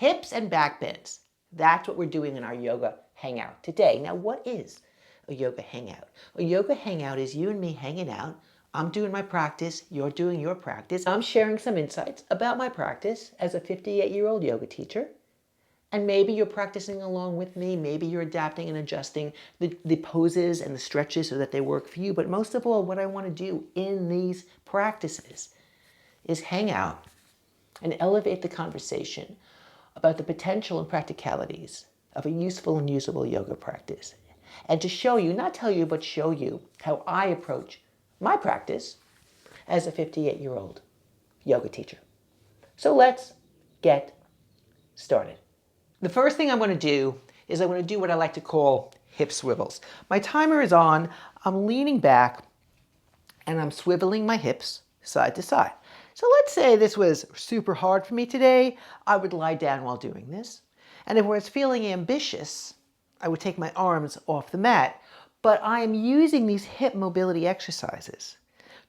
hips and back bends. That's what we're doing in our yoga hangout today. Now, what is a yoga hangout? A yoga hangout is you and me hanging out. I'm doing my practice, you're doing your practice. I'm sharing some insights about my practice as a 58-year-old yoga teacher. And maybe you're practicing along with me. Maybe you're adapting and adjusting the poses and the stretches so that they work for you. But most of all, what I want to do in these practices is hang out and elevate the conversation about the potential and practicalities of a useful and usable yoga practice. And to show you, not tell you, but show you how I approach my practice as a 58-year-old yoga teacher. So let's get started. The first thing I'm going to do is I'm going to do what I like to call hip swivels. My timer is on, I'm leaning back, and I'm swiveling my hips side to side. So let's say this was super hard for me today, I would lie down while doing this. And if I was feeling ambitious, I would take my arms off the mat. But I am using these hip mobility exercises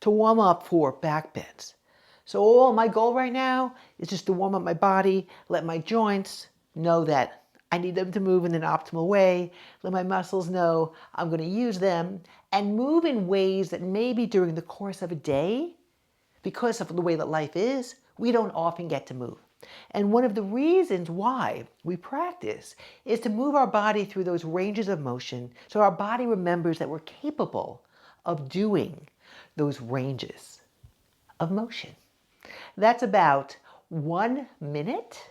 to warm up for back bends. So my goal right now is just to warm up my body, let my joints know that I need them to move in an optimal way, let my muscles know I'm going to use them, and move in ways that maybe during the course of a day, because of the way that life is, we don't often get to move. And one of the reasons why we practice is to move our body through those ranges of motion so our body remembers that we're capable of doing those ranges of motion. That's about 1 minute.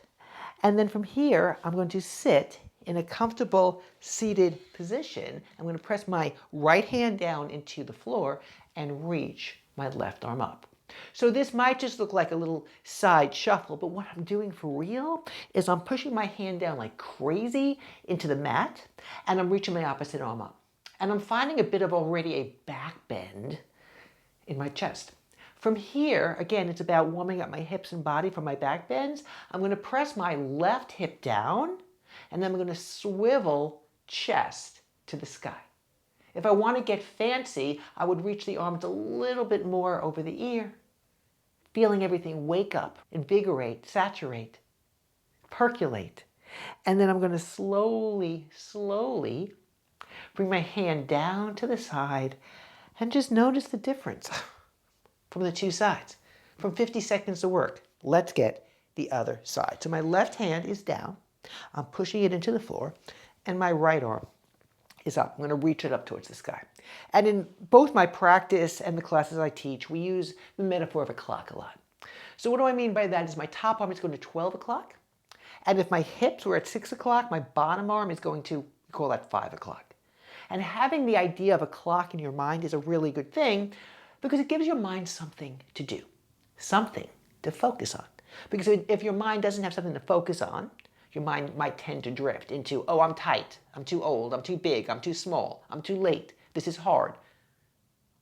And then from here, I'm going to sit in a comfortable seated position. I'm going to press my right hand down into the floor and reach my left arm up. So this might just look like a little side shuffle, but what I'm doing for real is I'm pushing my hand down like crazy into the mat, and I'm reaching my opposite arm up. And I'm finding a bit of already a back bend in my chest. From here, again, it's about warming up my hips and body for my back bends. I'm going to press my left hip down, and then I'm going to swivel chest to the sky. If I want to get fancy, I would reach the arms a little bit more over the ear, feeling everything wake up, invigorate, saturate, percolate. And then I'm going to slowly, slowly bring my hand down to the side and just notice the difference from the two sides. From 50 seconds to work, let's get the other side. So my left hand is down, I'm pushing it into the floor, and my right arm is up. I'm going to reach it up towards the sky. And in both my practice and the classes I teach, we use the metaphor of a clock a lot. So what do I mean by that is my top arm is going to 12 o'clock. And if my hips were at 6 o'clock, my bottom arm is going to, we call that 5 o'clock. And having the idea of a clock in your mind is a really good thing because it gives your mind something to do, something to focus on. Because if your mind doesn't have something to focus on, your mind might tend to drift into, oh, I'm tight, I'm too old, I'm too big, I'm too small, I'm too late, this is hard.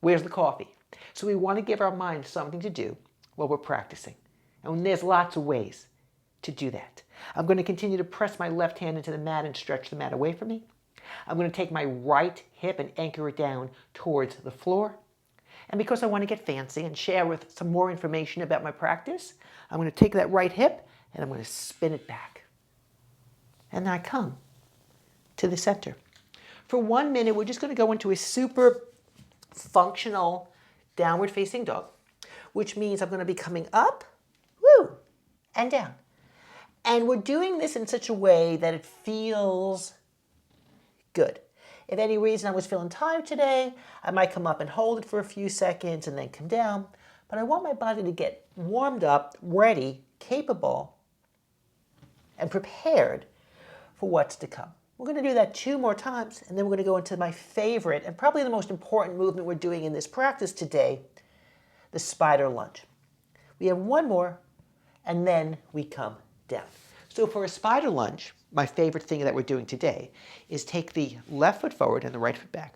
Where's the coffee? So we want to give our mind something to do while we're practicing. And there's lots of ways to do that. I'm going to continue to press my left hand into the mat and stretch the mat away from me. I'm going to take my right hip and anchor it down towards the floor. And because I want to get fancy and share with some more information about my practice, I'm going to take that right hip and I'm going to spin it back. And then I come to the center. For 1 minute, we're just going to go into a super functional downward facing dog, which means I'm going to be coming up, woo, and down. And we're doing this in such a way that it feels good. If any reason I was feeling tired today, I might come up and hold it for a few seconds and then come down. But I want my body to get warmed up, ready, capable, and prepared for what's to come. We're going to do that 2 more times, and then we're going to go into my favorite and probably the most important movement we're doing in this practice today, the spider lunge. We have 1 more, and then we come down. So for a spider lunge, my favorite thing that we're doing today is take the left foot forward and the right foot back,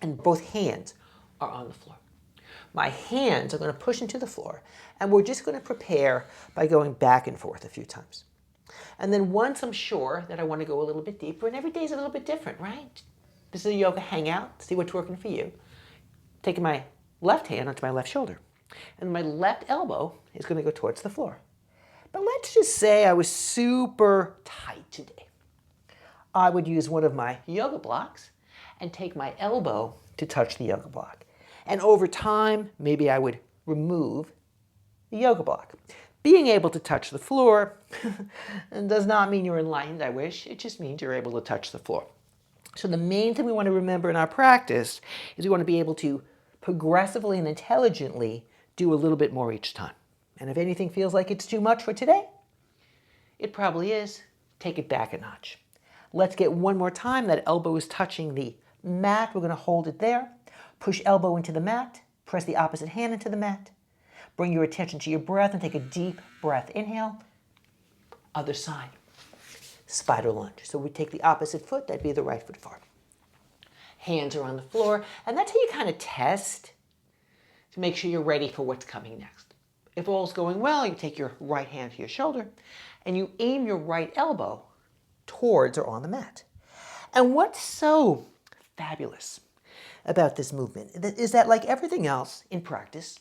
and both hands are on the floor. My hands are going to push into the floor, and we're just going to prepare by going back and forth a few times. And then once I'm sure that I want to go a little bit deeper, and every day is a little bit different, right? This is a yoga hangout, see what's working for you. Taking my left hand onto my left shoulder, and my left elbow is going to go towards the floor. But let's just say I was super tight today. I would use one of my yoga blocks and take my elbow to touch the yoga block. And over time, maybe I would remove the yoga block. Being able to touch the floor does not mean you're enlightened, I wish. It just means you're able to touch the floor. So the main thing we want to remember in our practice is we want to be able to progressively and intelligently do a little bit more each time. And if anything feels like it's too much for today, it probably is. Take it back a notch. Let's get one more time. That elbow is touching the mat. We're going to hold it there. Push elbow into the mat. Press the opposite hand into the mat. Bring your attention to your breath and take a deep breath. Inhale. Other side. Spider lunge. So we take the opposite foot. That'd be the right foot forward. Hands are on the floor. And that's how you kind of test to make sure you're ready for what's coming next. If all's going well, you take your right hand to your shoulder and you aim your right elbow towards or on the mat. And what's so fabulous about this movement is that, like everything else in practice,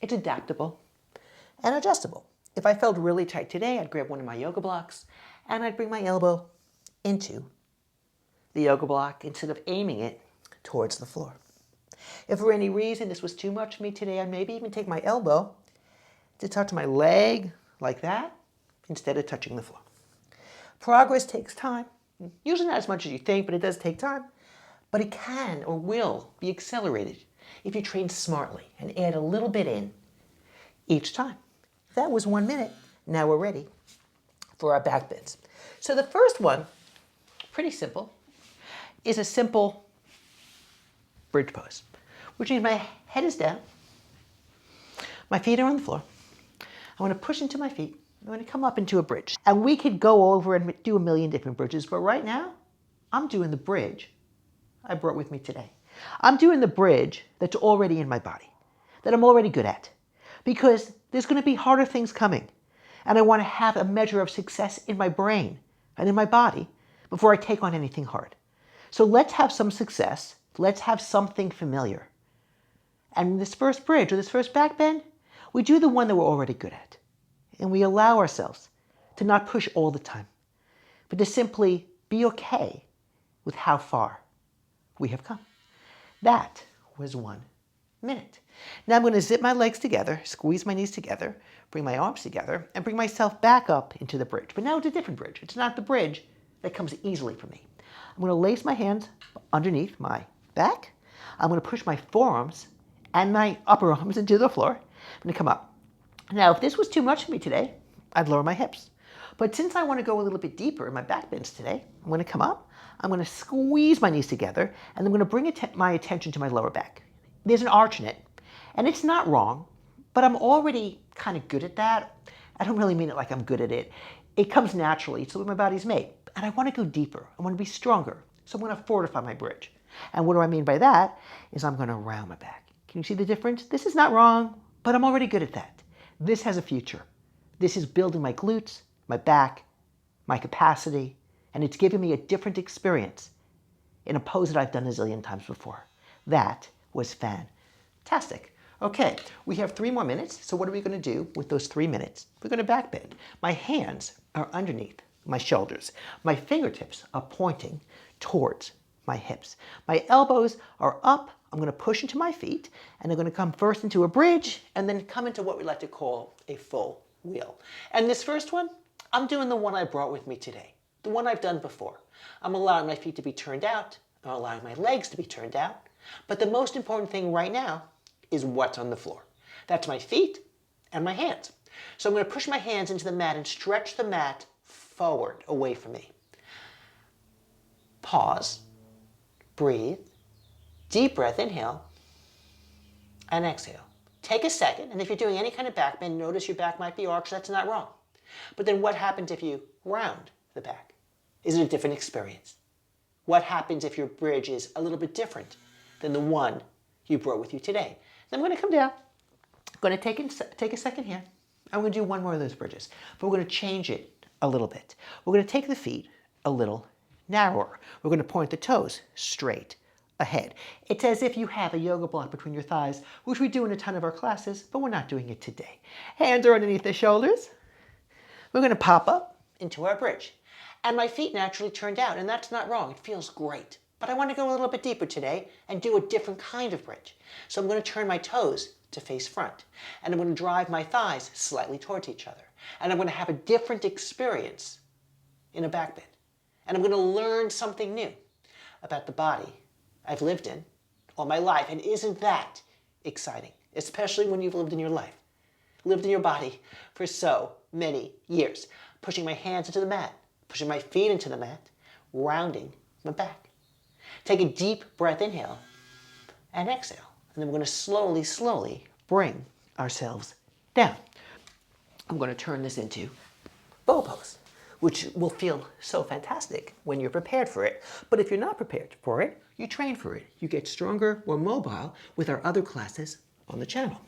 it's adaptable and adjustable. If I felt really tight today, I'd grab one of my yoga blocks and I'd bring my elbow into the yoga block instead of aiming it towards the floor. If for any reason this was too much for me today, I'd maybe even take my elbow to touch my leg like that instead of touching the floor. Progress takes time. Usually not as much as you think, but it does take time. But it can or will be accelerated if you train smartly and add a little bit in each time. That was 1 minute. Now we're ready for our back bends. So the first one, pretty simple, is a simple bridge pose, which means my head is down, my feet are on the floor. I want to push into my feet. I'm going to come up into a bridge. And we could go over and do a million different bridges, but right now, I'm doing the bridge I brought with me today. I'm doing the bridge that's already in my body, that I'm already good at, because there's going to be harder things coming. And I want to have a measure of success in my brain and in my body before I take on anything hard. So let's have some success. Let's have something familiar. And this first bridge or this first back bend, we do the one that we're already good at. And we allow ourselves to not push all the time, but to simply be okay with how far we have come. That was 1 minute. Now I'm going to zip my legs together, squeeze my knees together, bring my arms together, and bring myself back up into the bridge. But now it's a different bridge. It's not the bridge that comes easily for me. I'm going to lace my hands underneath my back. I'm going to push my forearms and my upper arms into the floor. I'm going to come up. Now, if this was too much for me today, I'd lower my hips. But since I want to go a little bit deeper in my back bends today, I'm going to come up, I'm going to squeeze my knees together, and I'm going to bring my attention to my lower back. There's an arch in it, and it's not wrong, but I'm already kind of good at that. I don't really mean it like I'm good at it. It comes naturally. It's the way my body's made. And I want to go deeper. I want to be stronger. So I'm going to fortify my bridge. And what do I mean by that? Is I'm going to round my back. Can you see the difference? This is not wrong, but I'm already good at that. This has a future. This is building my glutes, my back, my capacity, and it's giving me a different experience in a pose that I've done a zillion times before. That was fantastic. Okay, we have 3 more minutes, so what are we going to do with those 3 minutes? We're going to back bend. My hands are underneath my shoulders. My fingertips are pointing towards my hips. My elbows are up. I'm going to push into my feet, and I'm going to come first into a bridge, and then come into what we like to call a full wheel. And this first one, I'm doing the one I brought with me today, the one I've done before. I'm allowing my feet to be turned out. I'm allowing my legs to be turned out. But the most important thing right now is what's on the floor. That's my feet and my hands. So I'm going to push my hands into the mat and stretch the mat forward, away from me. Pause. Breathe. Deep breath, inhale, and exhale. Take a second, and if you're doing any kind of back bend, notice your back might be arched. That's not wrong. But then what happens if you round the back? Is it a different experience? What happens if your bridge is a little bit different than the one you brought with you today? Then I'm going to come down. I'm going to take a second here. I'm going to do one more of those bridges, but we're going to change it a little bit. We're going to take the feet a little narrower. We're going to point the toes straight ahead. It's as if you have a yoga block between your thighs, which we do in a ton of our classes, but we're not doing it today. Hands are underneath the shoulders. We're going to pop up into our bridge. And my feet naturally turned out, and that's not wrong. It feels great. But I want to go a little bit deeper today and do a different kind of bridge. So I'm going to turn my toes to face front. And I'm going to drive my thighs slightly towards each other. And I'm going to have a different experience in a back bend. And I'm going to learn something new about the body I've lived in all my life. And isn't that exciting? Especially when you've lived in your life. Lived in your body for so many years. Pushing my hands into the mat. Pushing my feet into the mat. Rounding my back. Take a deep breath, inhale, and exhale. And then we're going to slowly, slowly bring ourselves down. I'm going to turn this into bow pose, which will feel so fantastic when you're prepared for it. But if you're not prepared for it, you train for it. You get stronger, more mobile with our other classes on the channel.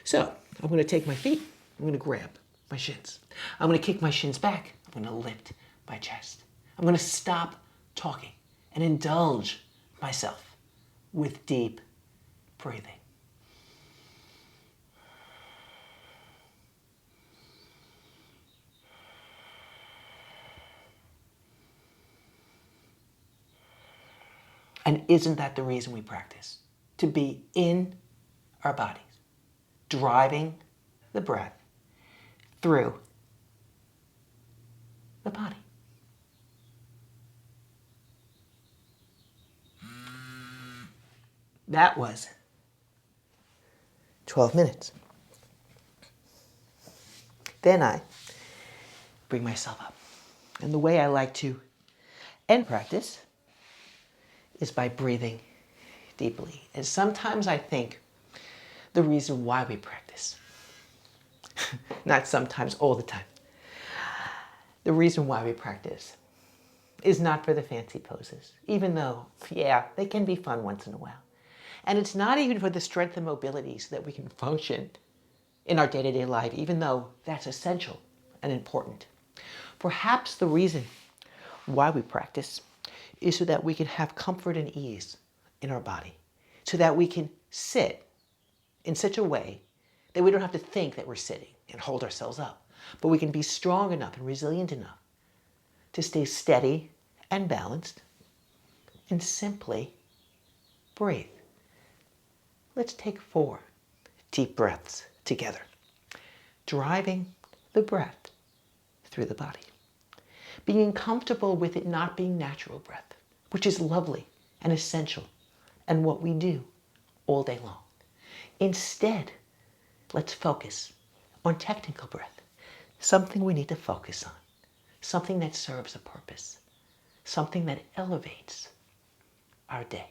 So I'm going to take my feet, I'm going to grab my shins. I'm going to kick my shins back. I'm going to lift my chest. I'm going to stop talking and indulge myself with deep breathing. And isn't that the reason we practice? To be in our bodies, driving the breath through the body. That was 12 minutes. Then I bring myself up. And the way I like to end practice is by breathing deeply. And sometimes I think the reason why we practice, not sometimes, all the time, the reason why we practice is not for the fancy poses, even though, yeah, they can be fun once in a while. And it's not even for the strength and mobility so that we can function in our day-to-day life, even though that's essential and important. Perhaps the reason why we practice is so that we can have comfort and ease in our body, so that we can sit in such a way that we don't have to think that we're sitting and hold ourselves up, but we can be strong enough and resilient enough to stay steady and balanced and simply breathe. Let's take 4 deep breaths together, driving the breath through the body. Being comfortable with it not being natural breath, which is lovely and essential and what we do all day long. Instead, let's focus on technical breath, something we need to focus on, something that serves a purpose, something that elevates our day.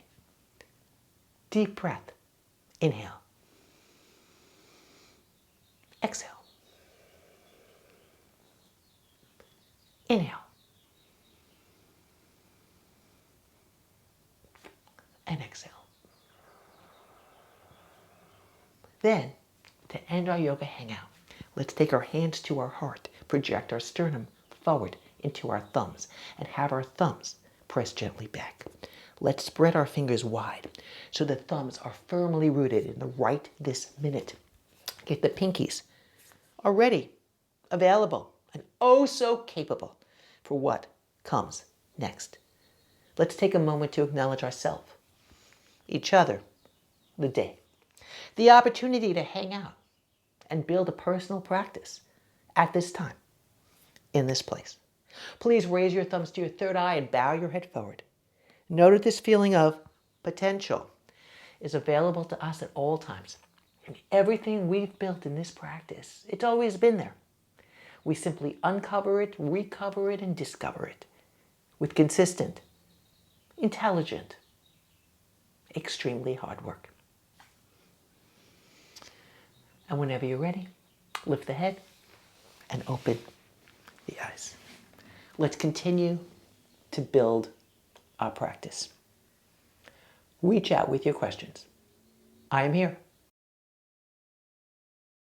Deep breath. Inhale. Exhale. Inhale. And exhale. Then, to end our yoga hangout, let's take our hands to our heart, project our sternum forward into our thumbs, and have our thumbs press gently back. Let's spread our fingers wide so the thumbs are firmly rooted in the right this minute. Get the pinkies already available and oh so capable for what comes next. Let's take a moment to acknowledge ourselves, each other, the day, the opportunity to hang out and build a personal practice at this time, in this place. Please raise your thumbs to your third eye and bow your head forward. Note that this feeling of potential is available to us at all times. And everything we've built in this practice, it's always been there. We simply uncover it, recover it, and discover it with consistent, intelligent, extremely hard work. And whenever you're ready, lift the head and open the eyes. Let's continue to build our practice. Reach out with your questions. I am here.